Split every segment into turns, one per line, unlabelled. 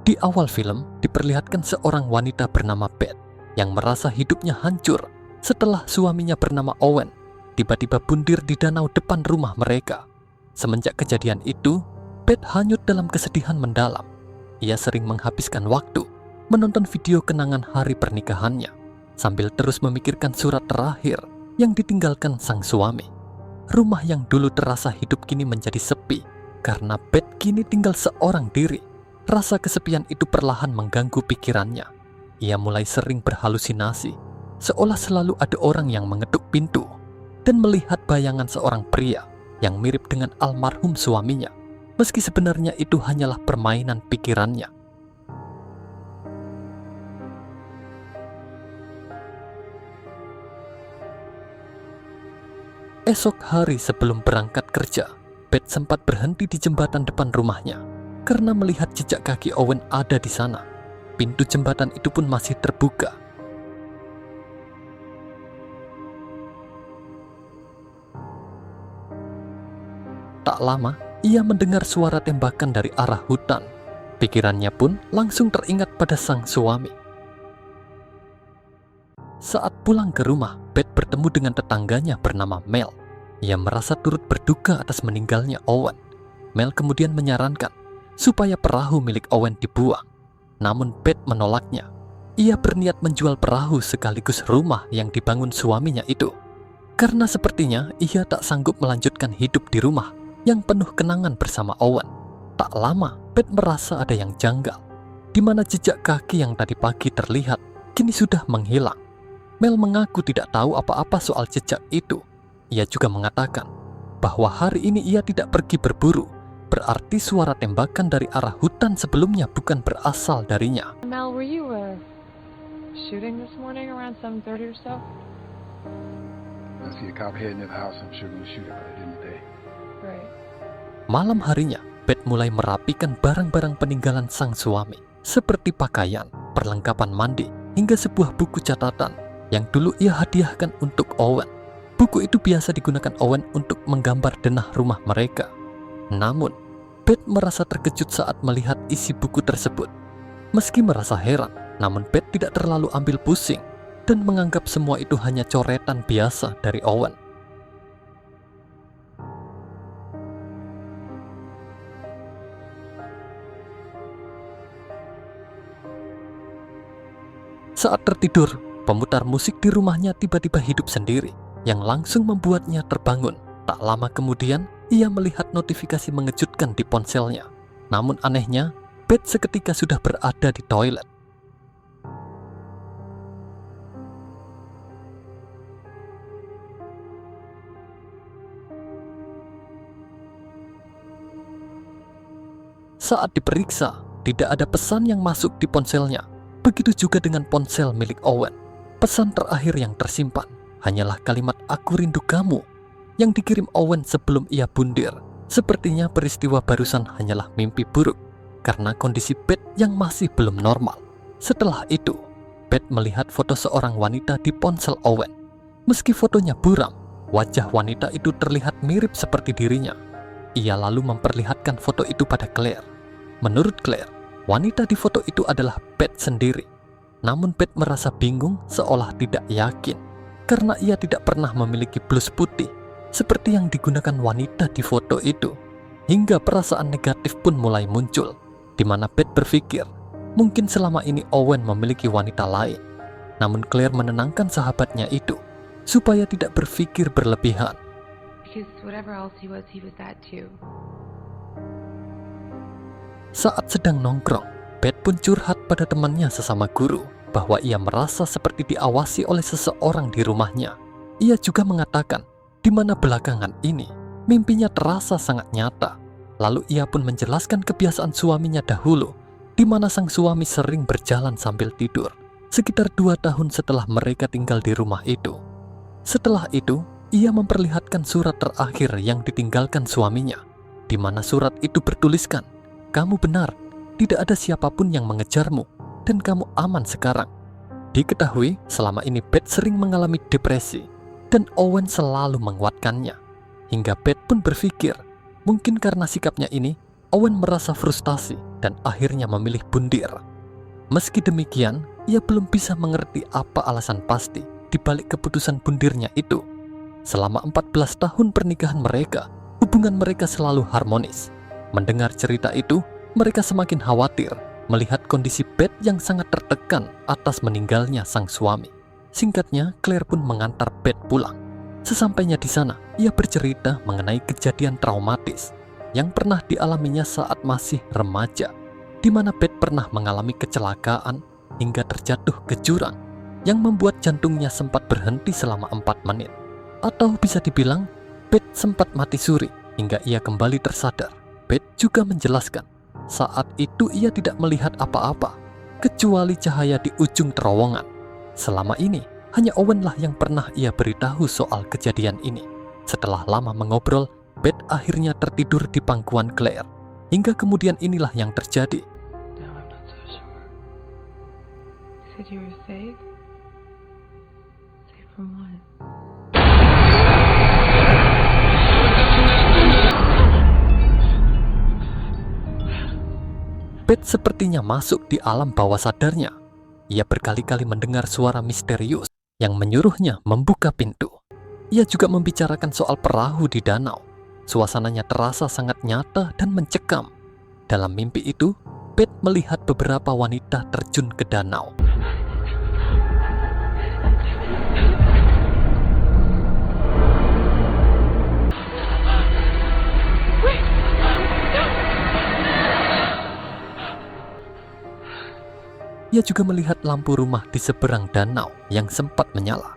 Di awal film, diperlihatkan seorang wanita bernama Beth yang merasa hidupnya hancur setelah suaminya bernama Owen tiba-tiba bundir di danau depan rumah mereka. Semenjak kejadian itu, Beth hanyut dalam kesedihan mendalam. Ia sering menghabiskan waktu menonton video kenangan hari pernikahannya, sambil terus memikirkan surat terakhir yang ditinggalkan sang suami. Rumah yang dulu terasa hidup kini menjadi sepi, karena Beth kini tinggal seorang diri. Rasa kesepian itu perlahan mengganggu pikirannya. Ia mulai sering berhalusinasi, seolah selalu ada orang yang mengetuk pintu, dan melihat bayangan seorang pria yang mirip dengan almarhum suaminya, meski sebenarnya itu hanyalah permainan pikirannya. Esok hari sebelum berangkat kerja, Beth sempat berhenti di jembatan depan rumahnya karena melihat jejak kaki Owen ada di sana. Pintu jembatan itu pun masih terbuka. Tak lama, ia mendengar suara tembakan dari arah hutan. Pikirannya pun langsung teringat pada sang suami. Saat pulang ke rumah, Beth bertemu dengan tetangganya bernama Mel. Ia merasa turut berduka atas meninggalnya Owen. Mel kemudian menyarankan supaya perahu milik Owen dibuang. Namun Beth menolaknya. Ia berniat menjual perahu sekaligus rumah yang dibangun suaminya itu. Karena sepertinya ia tak sanggup melanjutkan hidup di rumah yang penuh kenangan bersama Owen. Tak lama, Beth merasa ada yang janggal, di mana jejak kaki yang tadi pagi terlihat kini sudah menghilang. Mel mengaku tidak tahu apa-apa soal jejak itu. Ia juga mengatakan bahwa hari ini ia tidak pergi berburu. Berarti suara tembakan dari arah hutan sebelumnya bukan berasal darinya.
Mel, were you shooting this morning around 7:30 or so?
I see a cop heading to the house. I'm sure gonna shoot it, but I didn't today.
Right.
Malam harinya, Beth mulai merapikan barang-barang peninggalan sang suami, seperti pakaian, perlengkapan mandi, hingga sebuah buku catatan yang dulu ia hadiahkan untuk Owen. Buku itu biasa digunakan Owen untuk menggambar denah rumah mereka. Namun, Beth merasa terkejut saat melihat isi buku tersebut. Meski merasa heran, namun Beth tidak terlalu ambil pusing dan menganggap semua itu hanya coretan biasa dari Owen. Saat tertidur, pemutar musik di rumahnya tiba-tiba hidup sendiri, yang langsung membuatnya terbangun. Tak lama kemudian, ia melihat notifikasi mengejutkan di ponselnya. Namun anehnya, Beth seketika sudah berada di toilet. Saat diperiksa, tidak ada pesan yang masuk di ponselnya. Begitu juga dengan ponsel milik Owen. Pesan terakhir yang tersimpan hanyalah kalimat "Aku rindu kamu" yang dikirim Owen sebelum ia bundir. Sepertinya peristiwa barusan hanyalah mimpi buruk karena kondisi Beth yang masih belum normal. Setelah itu, Beth melihat foto seorang wanita di ponsel Owen. Meski fotonya buram, wajah wanita itu terlihat mirip seperti dirinya. Ia lalu memperlihatkan foto itu pada Claire. Menurut Claire, wanita di foto itu adalah Beth sendiri. Namun Beth merasa bingung seolah tidak yakin karena ia tidak pernah memiliki blus putih seperti yang digunakan wanita di foto itu. Hingga perasaan negatif pun mulai muncul, di mana Beth berpikir mungkin selama ini Owen memiliki wanita lain. Namun Claire menenangkan sahabatnya itu supaya tidak berpikir berlebihan.
Because whatever else he was that too.
Saat sedang nongkrong, Beth pun curhat pada temannya sesama guru bahwa ia merasa seperti diawasi oleh seseorang di rumahnya. Ia juga mengatakan di mana belakangan ini mimpinya terasa sangat nyata. Lalu ia pun menjelaskan kebiasaan suaminya dahulu, di mana sang suami sering berjalan sambil tidur, sekitar 2 tahun setelah mereka tinggal di rumah itu. Setelah itu, ia memperlihatkan surat terakhir yang ditinggalkan suaminya, di mana surat itu bertuliskan, "Kamu benar, tidak ada siapapun yang mengejarmu, dan kamu aman sekarang." Diketahui selama ini Beth sering mengalami depresi, dan Owen selalu menguatkannya. Hingga Beth pun berpikir, mungkin karena sikapnya ini, Owen merasa frustasi dan akhirnya memilih bundir. Meski demikian, ia belum bisa mengerti apa alasan pasti di balik keputusan bundirnya itu. Selama 14 tahun pernikahan mereka, hubungan mereka selalu harmonis. Mendengar cerita itu, mereka semakin khawatir melihat kondisi Beth yang sangat tertekan atas meninggalnya sang suami. Singkatnya, Claire pun mengantar Beth pulang. Sesampainya di sana, ia bercerita mengenai kejadian traumatis yang pernah dialaminya saat masih remaja, di mana Beth pernah mengalami kecelakaan hingga terjatuh ke jurang yang membuat jantungnya sempat berhenti selama 4 menit. Atau bisa dibilang, Beth sempat mati suri hingga ia kembali tersadar. Beth juga menjelaskan, saat itu ia tidak melihat apa-apa, kecuali cahaya di ujung terowongan. Selama ini, hanya Owen lah yang pernah ia beritahu soal kejadian ini. Setelah lama mengobrol, Beth akhirnya tertidur di pangkuan Claire. Hingga kemudian inilah yang terjadi.
No, I'm not so sure. You said you were safe? Safe from what?
Beth sepertinya masuk di alam bawah sadarnya. Ia berkali-kali mendengar suara misterius yang menyuruhnya membuka pintu. Ia juga membicarakan soal perahu di danau. Suasananya terasa sangat nyata dan mencekam. Dalam mimpi itu, Beth melihat beberapa wanita terjun ke danau. Ia juga melihat lampu rumah di seberang danau yang sempat menyala.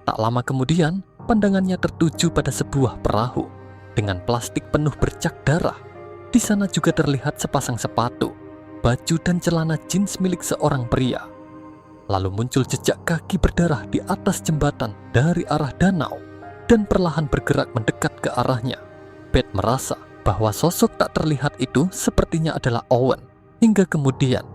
Tak lama kemudian, pandangannya tertuju pada sebuah perahu dengan plastik penuh bercak darah. Di sana juga terlihat sepasang sepatu, baju dan celana jeans milik seorang pria. Lalu muncul jejak kaki berdarah di atas jembatan dari arah danau dan perlahan bergerak mendekat ke arahnya. Beth merasa bahwa sosok tak terlihat itu sepertinya adalah Owen. Hingga kemudian,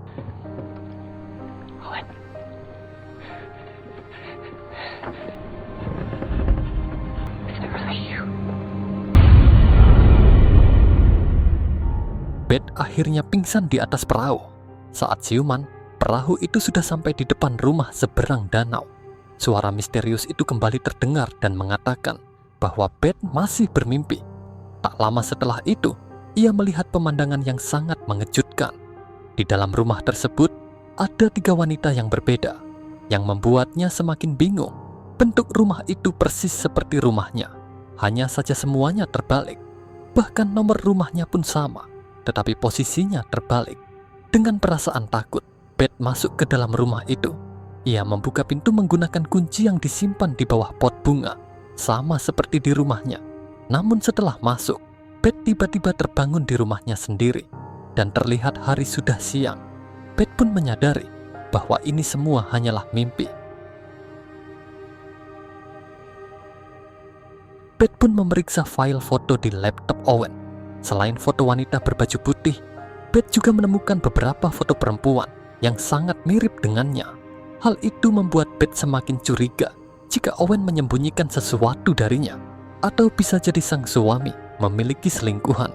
Beth akhirnya pingsan di atas perahu. Saat siuman, perahu itu sudah sampai di depan rumah seberang danau. Suara misterius itu kembali terdengar dan mengatakan bahwa Beth masih bermimpi. Tak lama setelah itu, ia melihat pemandangan yang sangat mengejutkan. Di dalam rumah tersebut, ada 3 wanita yang berbeda, yang membuatnya semakin bingung. Bentuk rumah itu persis seperti rumahnya, hanya saja semuanya terbalik. Bahkan nomor rumahnya pun sama, tetapi posisinya terbalik. Dengan perasaan takut, Beth masuk ke dalam rumah itu. Ia membuka pintu menggunakan kunci yang disimpan di bawah pot bunga, sama seperti di rumahnya. Namun setelah masuk, Beth tiba-tiba terbangun di rumahnya sendiri, dan terlihat hari sudah siang. Beth pun menyadari bahwa ini semua hanyalah mimpi. Beth pun memeriksa file foto di laptop Owen. Selain foto wanita berbaju putih, Beth juga menemukan beberapa foto perempuan yang sangat mirip dengannya. Hal itu membuat Beth semakin curiga jika Owen menyembunyikan sesuatu darinya, atau bisa jadi sang suami memiliki selingkuhan.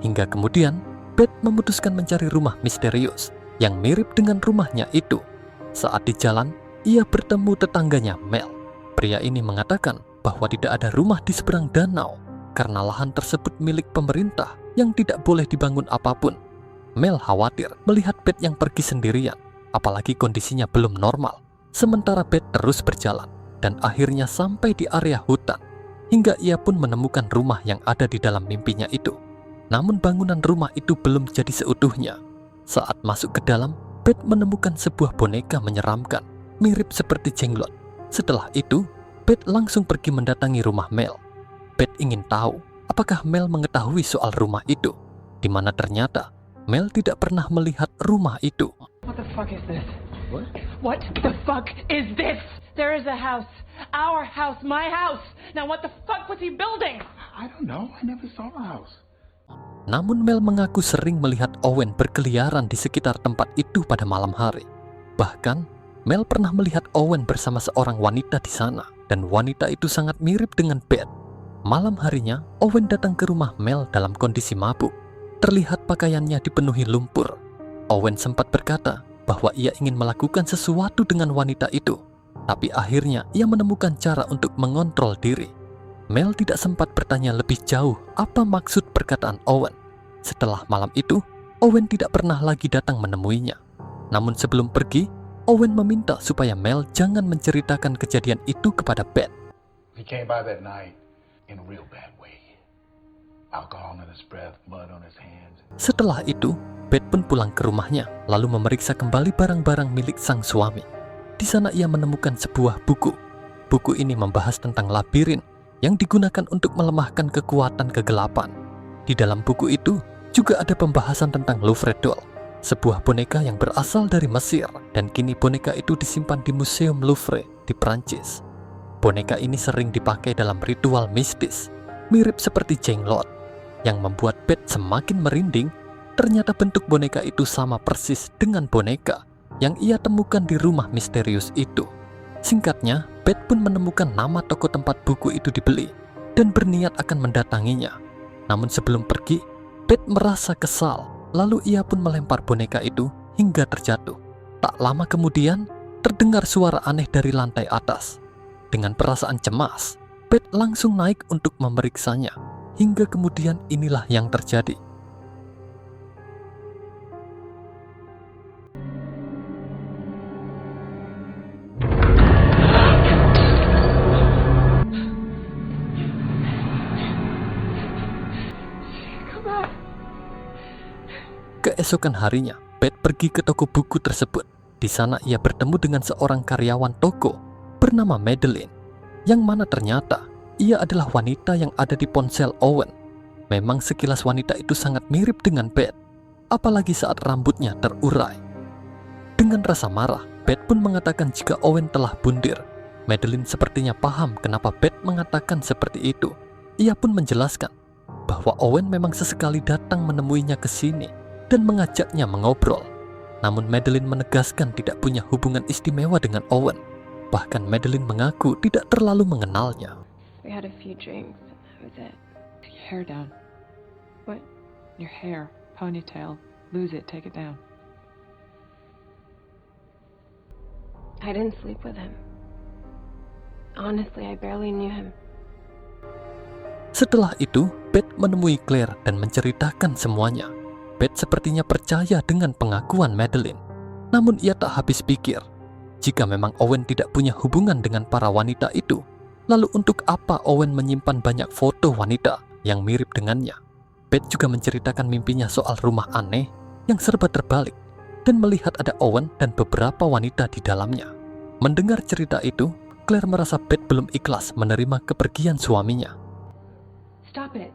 Hingga kemudian, Beth memutuskan mencari rumah misterius yang mirip dengan rumahnya itu. Saat di jalan, ia bertemu tetangganya Mel. Pria ini mengatakan bahwa tidak ada rumah di seberang danau karena lahan tersebut milik pemerintah yang tidak boleh dibangun apapun. Mel khawatir melihat Beth yang pergi sendirian, apalagi kondisinya belum normal. Sementara Beth terus berjalan dan akhirnya sampai di area hutan, hingga ia pun menemukan rumah yang ada di dalam mimpinya itu. Namun bangunan rumah itu belum jadi seutuhnya. Saat masuk ke dalam, Beth menemukan sebuah boneka menyeramkan, mirip seperti jenglot. Setelah itu, Beth langsung pergi mendatangi rumah Mel. Beth ingin tahu apakah Mel mengetahui soal rumah itu, di mana ternyata Mel tidak pernah melihat rumah itu.
What the fuck is this?
What?
What the fuck is this? There is a house. Our house. My house. Now what the fuck was he building?
I don't know. I never saw a house.
Namun Mel mengaku sering melihat Owen berkeliaran di sekitar tempat itu pada malam hari. Bahkan, Mel pernah melihat Owen bersama seorang wanita di sana. dan wanita itu sangat mirip dengan Beth. Malam harinya, Owen datang ke rumah Mel dalam kondisi mabuk. Terlihat pakaiannya dipenuhi lumpur. Owen sempat berkata bahwa ia ingin melakukan sesuatu dengan wanita itu, tapi akhirnya ia menemukan cara untuk mengontrol diri. Mel tidak sempat bertanya lebih jauh apa maksud perkataan Owen. Setelah malam itu, Owen tidak pernah lagi datang menemuinya. Namun sebelum pergi, Owen meminta supaya Mel jangan menceritakan kejadian itu kepada Beth.
He came by that night in a real bad way. Alcohol in his breath, mud on his hands.
Setelah itu, Beth pun pulang ke rumahnya, lalu memeriksa kembali barang-barang milik sang suami. Di sana ia menemukan sebuah buku. Buku ini membahas tentang labirin yang digunakan untuk melemahkan kekuatan kegelapan. Di dalam buku itu juga ada pembahasan tentang Louvre doll, sebuah boneka yang berasal dari Mesir, dan kini boneka itu disimpan di Museum Louvre di Prancis. Boneka ini sering dipakai dalam ritual mistis, mirip seperti jenglot, yang membuat Beth semakin merinding. Ternyata bentuk boneka itu sama persis dengan boneka yang ia temukan di rumah misterius itu. Singkatnya, Beth pun menemukan nama toko tempat buku itu dibeli dan berniat akan mendatanginya. Namun sebelum pergi, Beth merasa kesal, lalu ia pun melempar boneka itu hingga terjatuh. Tak lama kemudian, terdengar suara aneh dari lantai atas. Dengan perasaan cemas, Beth langsung naik untuk memeriksanya. Hingga kemudian inilah yang terjadi. Keesokan harinya, Beth pergi ke toko buku tersebut. Di sana ia bertemu dengan seorang karyawan toko bernama Madeline, yang mana ternyata ia adalah wanita yang ada di ponsel Owen. Memang sekilas wanita itu sangat mirip dengan Beth, apalagi saat rambutnya terurai. Dengan rasa marah, Beth pun mengatakan jika Owen telah bundir. Madeline sepertinya paham kenapa Beth mengatakan seperti itu. Ia pun menjelaskan bahwa Owen memang sesekali datang menemuinya ke sini dan mengajaknya mengobrol. Namun Madeline menegaskan tidak punya hubungan istimewa dengan Owen. Bahkan Madeline mengaku tidak terlalu mengenalnya.
We had a few drinks, and that was it.
Take your hair down.
What?
Your hair, ponytail. Lose it, take it down.
I didn't sleep with him. Honestly, I barely knew him.
Setelah itu, Beth menemui Claire dan menceritakan semuanya. Beth sepertinya percaya dengan pengakuan Madeline. Namun ia tak habis pikir. Jika memang Owen tidak punya hubungan dengan para wanita itu, lalu untuk apa Owen menyimpan banyak foto wanita yang mirip dengannya? Beth juga menceritakan mimpinya soal rumah aneh yang serba terbalik dan melihat ada Owen dan beberapa wanita di dalamnya. Mendengar cerita itu, Claire merasa Beth belum ikhlas menerima kepergian suaminya.
Stop it.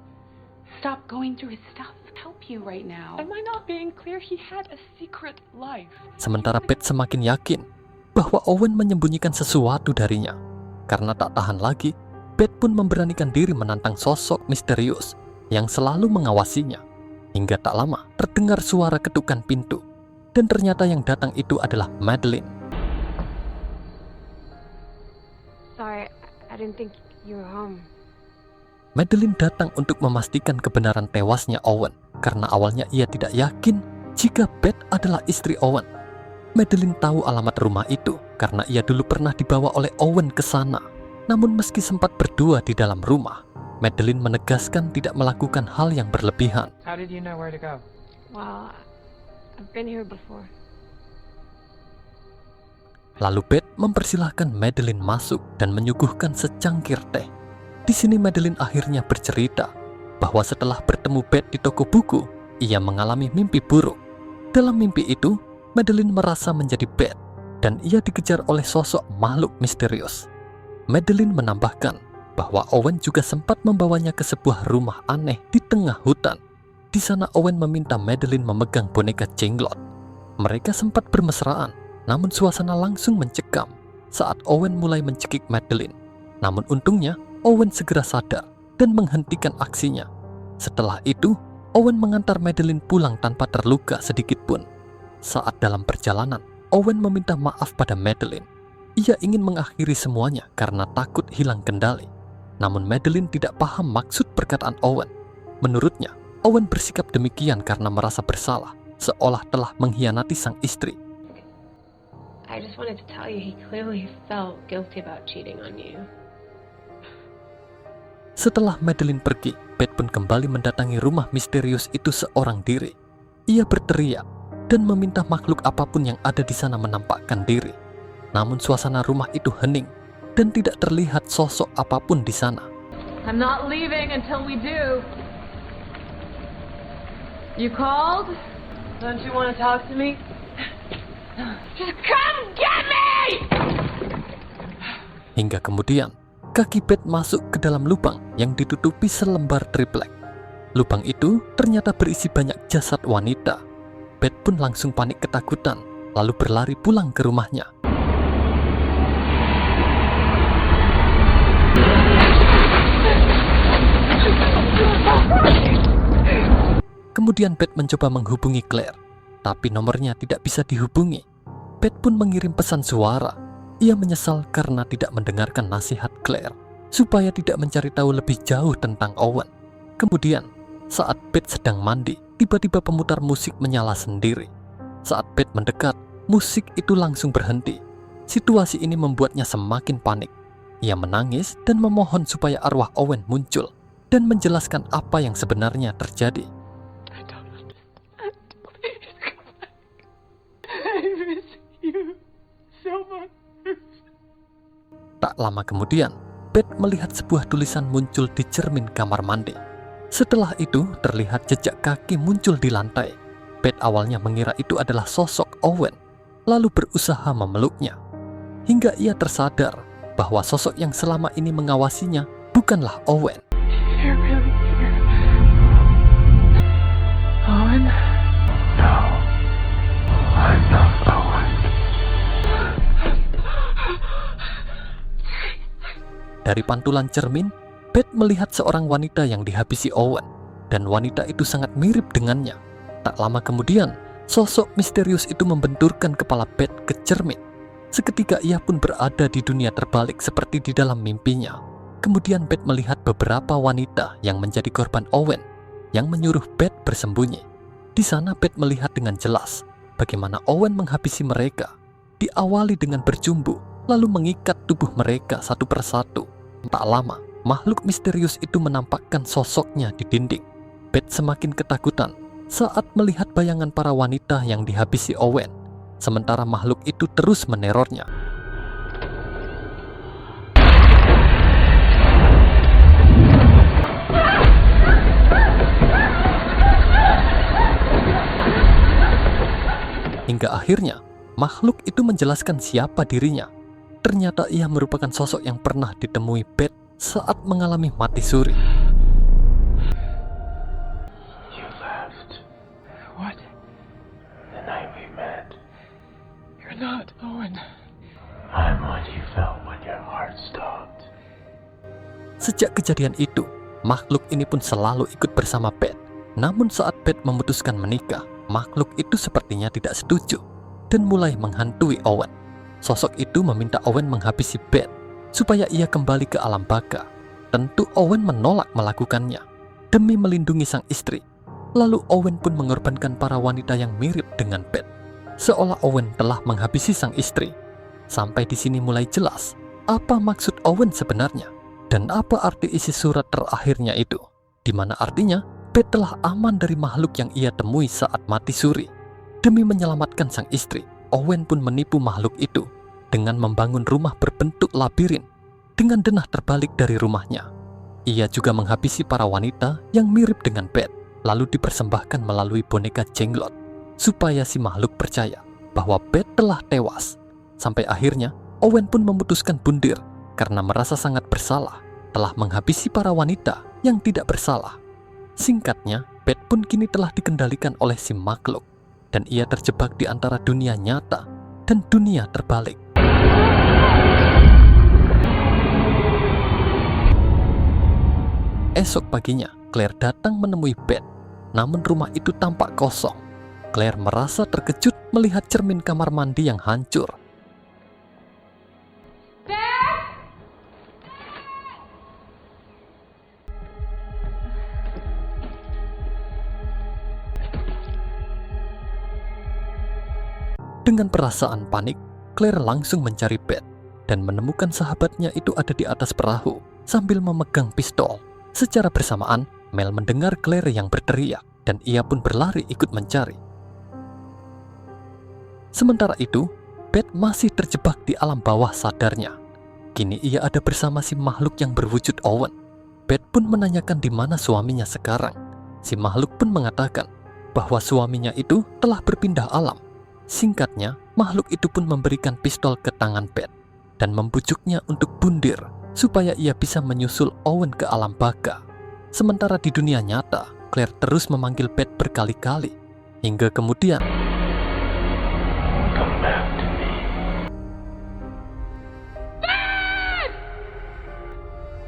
Stop going through his stuff. Help you right now. Am I not being clear? He had a secret life.
Sementara Beth semakin yakin bahwa Owen menyembunyikan sesuatu darinya. Karena tak tahan lagi, Beth pun memberanikan diri menantang sosok misterius yang selalu mengawasinya. Hingga tak lama terdengar suara ketukan pintu. Dan ternyata yang datang itu adalah Madeline.
Sorry, I didn't think you were home.
Madeline datang untuk memastikan kebenaran tewasnya Owen, karena awalnya ia tidak yakin jika Beth adalah istri Owen. Madeline tahu alamat rumah itu karena ia dulu pernah dibawa oleh Owen ke sana. Namun meski sempat berdua di dalam rumah, Madeline menegaskan tidak melakukan hal yang berlebihan.
How did you know where to go?
Well, I've been here before.
Lalu Beth mempersilahkan Madeline masuk dan menyuguhkan secangkir teh. Di sini Madeline akhirnya bercerita bahwa setelah bertemu Beth di toko buku, ia mengalami mimpi buruk. Dalam mimpi itu, Madeline merasa menjadi Beth dan ia dikejar oleh sosok makhluk misterius. Madeline menambahkan bahwa Owen juga sempat membawanya ke sebuah rumah aneh di tengah hutan. Di sana Owen meminta Madeline memegang boneka jenglot. Mereka sempat bermesraan, namun suasana langsung mencekam saat Owen mulai mencekik Madeline. Namun untungnya, Owen segera sadar dan menghentikan aksinya. Setelah itu, Owen mengantar Madeline pulang tanpa terluka sedikit pun. Saat dalam perjalanan, Owen meminta maaf pada Madeline. Ia ingin mengakhiri semuanya karena takut hilang kendali. Namun Madeline tidak paham maksud perkataan Owen. Menurutnya, Owen bersikap demikian karena merasa bersalah, seolah telah mengkhianati sang istri.
I just wanted to tell you he clearly felt guilty about cheating on you.
Setelah Madeline pergi, Beth pun kembali mendatangi rumah misterius itu seorang diri. Ia berteriak dan meminta makhluk apapun yang ada di sana menampakkan diri. Namun suasana rumah itu hening dan tidak terlihat sosok apapun di sana.
I'm not leaving until we do. You called? Don't you want to talk to me? Just come get me!
Hingga kemudian, kaki Beth masuk ke dalam lubang yang ditutupi selembar triplek. Lubang itu ternyata berisi banyak jasad wanita. Beth pun langsung panik ketakutan, lalu berlari pulang ke rumahnya. Kemudian Beth mencoba menghubungi Claire, tapi nomornya tidak bisa dihubungi. Beth pun mengirim pesan suara. Ia menyesal karena tidak mendengarkan nasihat Claire, supaya tidak mencari tahu lebih jauh tentang Owen. Kemudian, saat Beth sedang mandi, tiba-tiba pemutar musik menyala sendiri. Saat Beth mendekat, musik itu langsung berhenti. Situasi ini membuatnya semakin panik. Ia menangis dan memohon supaya arwah Owen muncul dan menjelaskan apa yang sebenarnya terjadi. Tak lama kemudian, Beth melihat sebuah tulisan muncul di cermin kamar mandi. Setelah itu, terlihat jejak kaki muncul di lantai. Beth awalnya mengira itu adalah sosok Owen, lalu berusaha memeluknya. Hingga ia tersadar bahwa sosok yang selama ini mengawasinya bukanlah Owen.
You're really here. Owen?
No, I'm not Owen.
Dari pantulan cermin, Beth melihat seorang wanita yang dihabisi Owen, dan wanita itu sangat mirip dengannya. Tak lama kemudian, sosok misterius itu membenturkan kepala Beth ke cermin. Seketika ia pun berada di dunia terbalik seperti di dalam mimpinya. Kemudian Beth melihat beberapa wanita yang menjadi korban Owen, yang menyuruh Beth bersembunyi. Di sana Beth melihat dengan jelas bagaimana Owen menghabisi mereka. Diawali dengan berjumbu, lalu mengikat tubuh mereka satu persatu. Tak lama, makhluk misterius itu menampakkan sosoknya di dinding. Beth semakin ketakutan saat melihat bayangan para wanita yang dihabisi Owen, sementara makhluk itu terus menerornya. Hingga akhirnya, makhluk itu menjelaskan siapa dirinya. Ternyata ia merupakan sosok yang pernah ditemui Beth saat mengalami mati suri.
You left
What?
the night we met.
You're not Owen.
I'm what you felt when your heart stopped.
Sejak kejadian itu, makhluk ini pun selalu ikut bersama Beth. Namun saat Beth memutuskan menikah, makhluk itu sepertinya tidak setuju dan mulai menghantui Owen. Sosok itu meminta Owen menghabisi Beth supaya ia kembali ke alam baka. Tentu Owen menolak melakukannya demi melindungi sang istri. Lalu Owen pun mengorbankan para wanita yang mirip dengan Beth, seolah Owen telah menghabisi sang istri. Sampai di sini mulai jelas apa maksud Owen sebenarnya dan apa arti isi surat terakhirnya itu, di mana artinya Beth telah aman dari makhluk yang ia temui saat mati suri. Demi menyelamatkan sang istri, Owen pun menipu makhluk itu dengan membangun rumah berbentuk labirin dengan denah terbalik dari rumahnya. Ia juga menghabisi para wanita yang mirip dengan Beth, lalu dipersembahkan melalui boneka jenglot supaya si makhluk percaya bahwa Beth telah tewas. Sampai akhirnya Owen pun memutuskan bundir karena merasa sangat bersalah telah menghabisi para wanita yang tidak bersalah. Singkatnya, Beth pun kini telah dikendalikan oleh si makhluk dan ia terjebak di antara dunia nyata dan dunia terbalik. Esok paginya, Claire datang menemui Beth, namun rumah itu tampak kosong. Claire merasa terkejut melihat cermin kamar mandi yang hancur. Dengan perasaan panik, Claire langsung mencari Beth dan menemukan sahabatnya itu ada di atas perahu sambil memegang pistol. Secara bersamaan, Mel mendengar Claire yang berteriak dan ia pun berlari ikut mencari. Sementara itu, Beth masih terjebak di alam bawah sadarnya. Kini ia ada bersama si makhluk yang berwujud Owen. Beth pun menanyakan di mana suaminya sekarang. Si makhluk pun mengatakan bahwa suaminya itu telah berpindah alam. Singkatnya, makhluk itu pun memberikan pistol ke tangan Beth dan membujuknya untuk bundir supaya ia bisa menyusul Owen ke alam baka. Sementara di dunia nyata, Claire terus memanggil Beth berkali-kali hingga kemudian
Come back to me.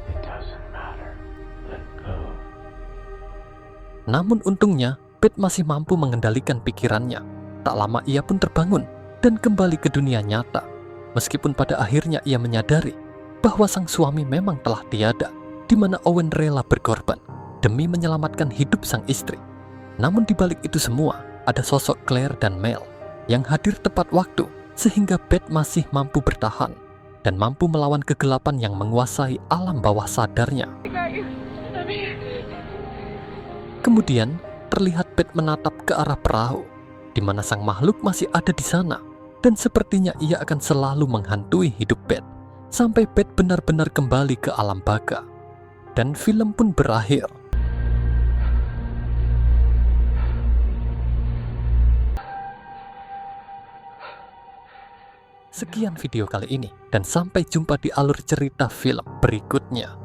It doesn't matter. Let go.
namun untungnya Beth masih mampu mengendalikan pikirannya. Tak lama ia pun terbangun dan kembali ke dunia nyata. Meskipun pada akhirnya ia menyadari bahwa sang suami memang telah tiada, di mana Owen rela berkorban demi menyelamatkan hidup sang istri. Namun di balik itu semua, ada sosok Claire dan Mel yang hadir tepat waktu sehingga Beth masih mampu bertahan dan mampu melawan kegelapan yang menguasai alam bawah sadarnya. Kemudian terlihat Beth menatap ke arah perahu, di mana sang makhluk masih ada di sana, dan sepertinya ia akan selalu menghantui hidup Beth sampai Beth benar-benar kembali ke alam baka. Dan film pun berakhir. Sekian video kali ini, dan sampai jumpa di alur cerita film berikutnya.